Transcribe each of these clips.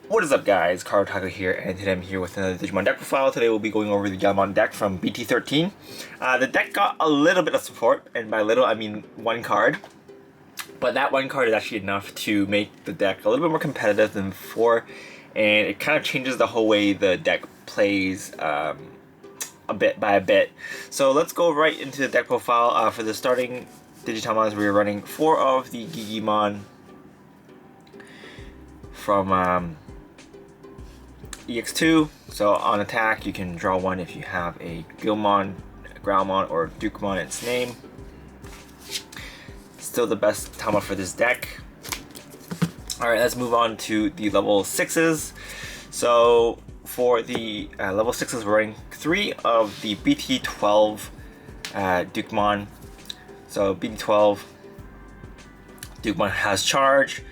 What is up, guys? Taco here, and today I'm here with another Digimon deck profile. Today we'll be going over the Gallantmon deck from BT-13. The deck got a little bit of support, and by little I mean one card. But that one card is actually enough to make the deck a little bit more competitive than before, and it kind of changes the whole way the deck plays a bit by a bit. So let's go right into the deck profile. For the starting Digitamons, we are running 4 of the Digimon from EX2. So on attack, you can draw 1 if you have a Gallantmon, Gallantmon, or Dukemon in its name. Still the best Tama for this deck. Alright, let's move on to the level 6s. So for the level 6s, we're running 3 of the BT-12 Dukemon. So BT-12 Dukemon has charge.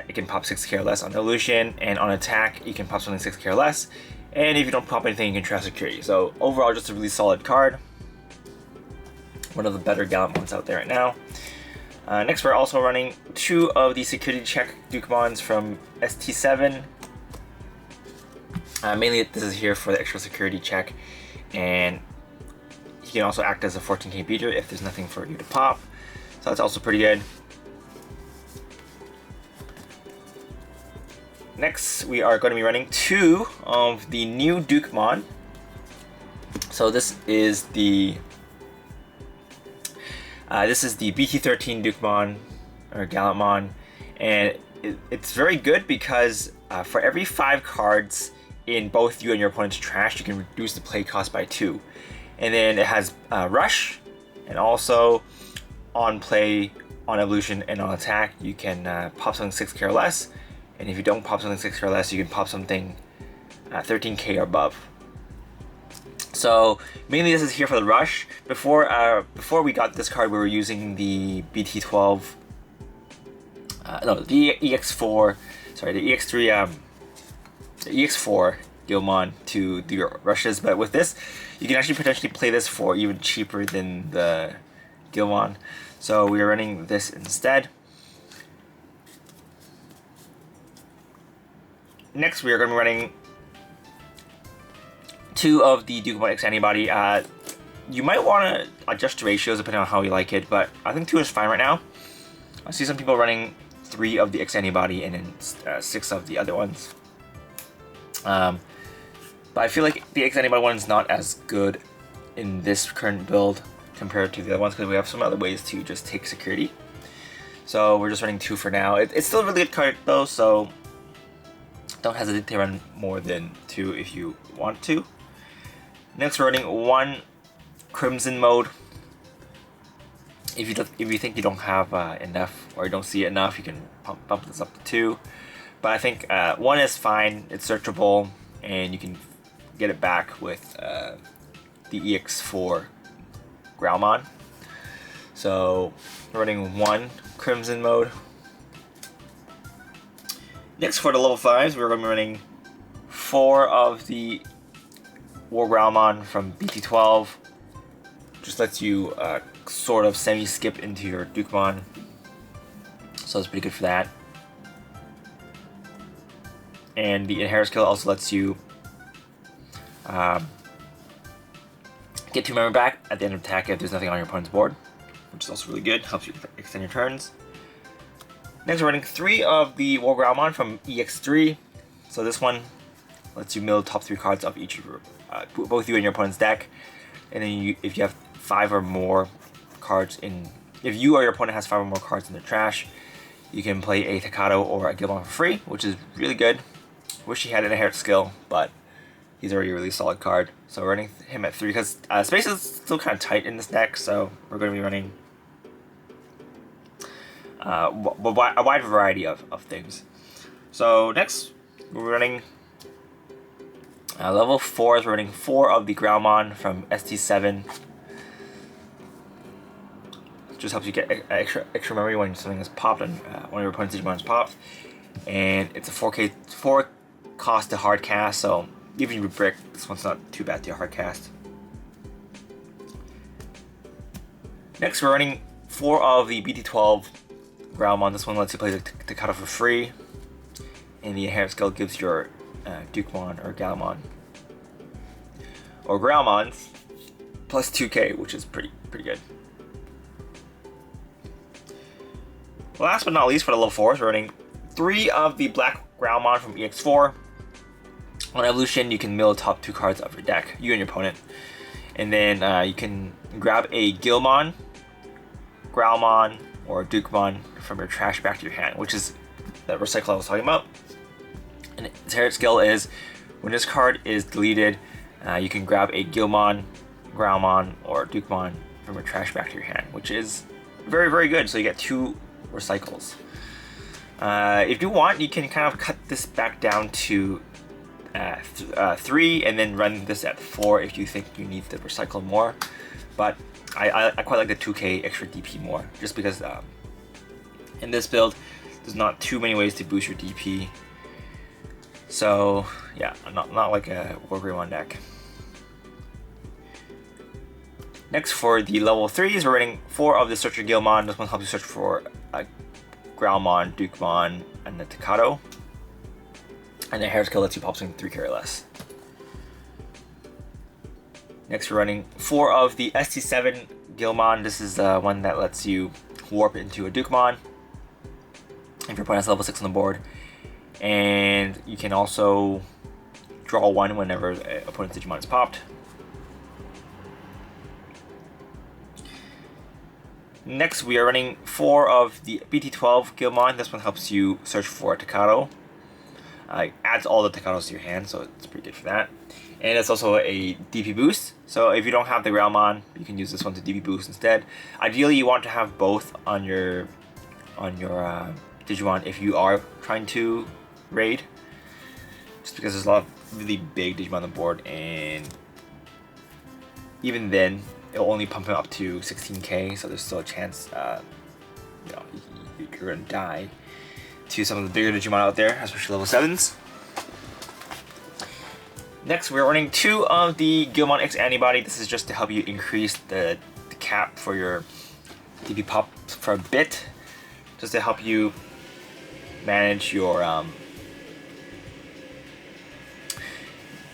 It can pop 6k or less on illusion, and on attack you can pop something 6k or less, and if you don't pop anything you can trap security. So overall, just a really solid card. One of the better Gallantmons out there right now. Next, we're also running 2 of the security check Dukemons from ST7. Mainly this is here for the extra security check, and he can also act as a 14k beater if there's nothing for you to pop, so that's also pretty good. Next, we are going to be running 2 of the new Dukemon. So this is the BT-13 Dukemon, or Gallantmon, and it's very good because for every 5 cards in both you and your opponent's trash, you can reduce the play cost by 2. And then it has Rush, and also on play, on evolution, and on attack, you can pop something 6k or less. And if you don't pop something 6k or less, you can pop something 13k or above. So mainly this is here for the rush. Before we got this card, we were using the BT-12, the EX4, sorry, the EX3, the EX4 Gallantmon to do your rushes. But with this, you can actually potentially play this for even cheaper than the Gallantmon. So we are running this instead. Next, we are going to be running 2 of the Dukemon X Antibody. You might want to adjust the ratios depending on how you like it, but I think 2 is fine right now. I see some people running 3 of the X Antibody and then 6 of the other ones. But I feel like the X Antibody one is not as good in this current build compared to the other ones because we have some other ways to just take security. So we're just running 2 for now. It's still a really good card though, so don't hesitate to run more than 2 if you want to. Next, we're running 1 Crimson mode. If you think you don't have enough, or you don't see it enough, you can bump this up to 2. But I think 1 is fine. It's searchable, and you can get it back with the EX4 Gallantmon. So we're running 1 Crimson mode. Next, for the level 5s, we're going to be running 4 of the War Gallantmon from BT-12. Just lets you sort of semi-skip into your Dukemon. So it's pretty good for that. And the Inherit skill also lets you get 2 memory back at the end of attack if there's nothing on your opponent's board, which is also really good. Helps you extend your turns. Next, we're running 3 of the War Gallantmon from EX3. So this one lets you mill top 3 cards of each of your, both you and your opponent's deck. And then if you have 5 or more cards if you or your opponent has 5 or more cards in their trash, you can play a Takato or a Gallantmon for free, which is really good. Wish he had an Inherit skill, but he's already a really solid card. So we're running him at 3 because space is still kind of tight in this deck, so we're going to be running a wide variety of things. So next, we're running level 4s. We're running 4 of the Gallantmon from ST7. Just helps you get extra memory when something is popped and one of your opponent's Digimon is popped. And it's a 4 cost to hard cast, so even if you brick, this one's not too bad to hard cast. Next, we're running 4 of the BT-12 Gallantmon. This one lets you play the Takato for free. and the inherit skill gives your Dukemon or Gallantmon or Growlmon plus 2k, which is pretty good. Last but not least, for the level 4s, we're running 3 of the Black Growlmon from EX4. On evolution, you can mill the top 2 cards of your deck, you and your opponent. And then you can grab a Gallantmon, Growlmon, or Dukemon from your trash back to your hand, which is the recycle I was talking about. And its inherit skill is, when this card is deleted, you can grab a Gallantmon, Growlmon, or Dukemon from your trash back to your hand, which is very good. So you get 2 recycles. If you want, you can kind of cut this back down to 3 and then run this at 4 if you think you need to recycle more. But I quite like the 2k extra DP more, just because in this build there's not too many ways to boost your DP. So yeah, not like a Wargreymon deck. Next, for the level 3s, we're running 4 of the Searcher Gallantmon. This one helps you search for Growlmon, Dukemon, and the Takato. And the hair skill lets you pop something 3k or less. Next, we're running 4 of the ST7 Gallantmon. This is one that lets you warp into a Dukemon if your opponent has level 6 on the board. And you can also draw 1 whenever an opponent's Digimon is popped. Next, we are running 4 of the BT-12 Gallantmon. This one helps you search for a Takato. Adds all the Takatos to your hand, so it's pretty good for that. And it's also a DP boost. So if you don't have the Growlmon, you can use this one to DP boost instead. Ideally, you want to have both on your Digimon if you are trying to raid, just because there's a lot of really big Digimon on the board, and even then it'll only pump him up to 16k, so there's still a chance you know, you're gonna die to some of the bigger Digimon out there, especially level 7s. Next, we're running 2 of the Gallantmon X Antibody. This is just to help you increase the cap for your DP pop for a bit, just to help you manage your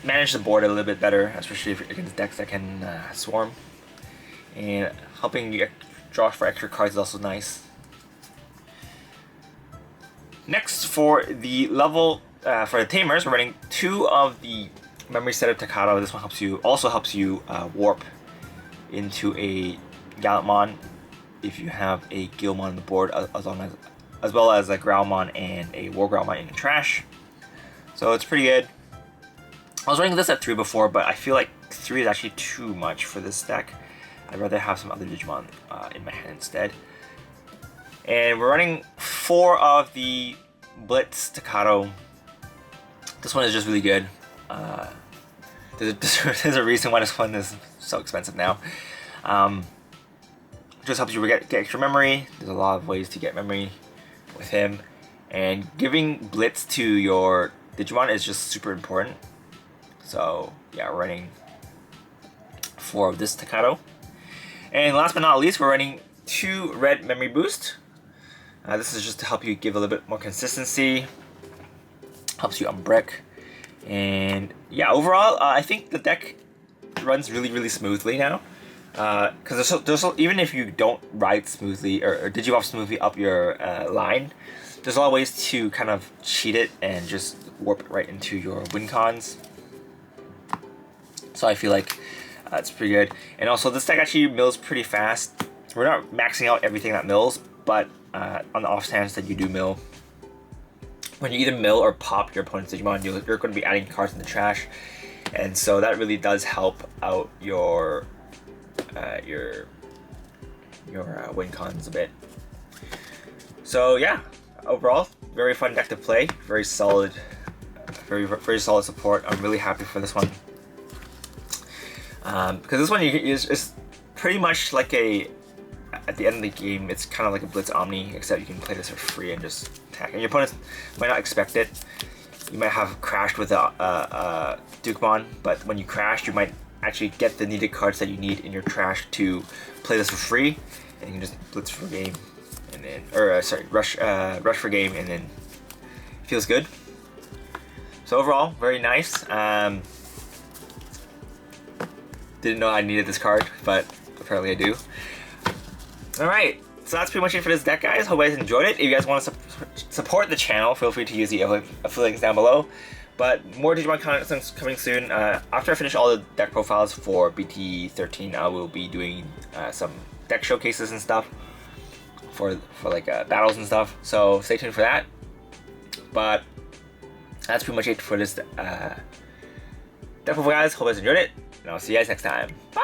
manage the board a little bit better, especially if you're against decks that can swarm. And helping you draw for extra cards is also nice. Next, for the level for the Tamers, we're running 2 of the Memory Setter Takato. This one also helps you warp into a Gallantmon if you have a Gallantmon on the board, as well as a Growlmon and a War Growlmon in the trash. So it's pretty good. I was running this at 3 before, but I feel like 3 is actually too much for this deck. I'd rather have some other Digimon in my hand instead. And we're running 4 of the Blitz Takato. This one is just really good. There's a reason why this one is so expensive now. Just helps you get extra memory. There's a lot of ways to get memory with him. And giving Blitz to your Digimon is just super important. So yeah, we're running 4 of this Takato. And last but not least, we're running 2 Red Memory Boost. This is just to help you give a little bit more consistency. Helps you on brick. And yeah, overall, I think the deck runs really smoothly now. Because even if you don't ride smoothly or Digivolve smoothly up your line, there's a lot of ways to kind of cheat it and just warp it right into your win cons. So I feel like it's pretty good. And also, this deck actually mills pretty fast. We're not maxing out everything that mills, but on the off chance that you do mill, when you either mill or pop your opponent's Digimon, you're going to be adding cards in the trash, and so that really does help out your win cons a bit. So yeah, overall, very fun deck to play. Very solid, very solid support. I'm really happy for this one. Because this one is pretty much like at the end of the game, it's kind of like a Blitz Omni, except you can play this for free and just attack. And your opponents might not expect it. You might have crashed with a Dukemon, but when you crash, you might actually get the needed cards that you need in your trash to play this for free, and you can just Blitz for game, and then rush for game, and then it feels good. So overall, very nice. Didn't know I needed this card, but apparently I do. Alright, so that's pretty much it for this deck, guys. Hope you guys enjoyed it. If you guys want to support the channel, feel free to use the affiliate links down below. But more Digimon content coming soon. After I finish all the deck profiles for BT-13, I will be doing some deck showcases and stuff for like battles and stuff. So stay tuned for that. But that's pretty much it for this deck profile, guys. Hope you guys enjoyed it, and I'll see you guys next time. Bye!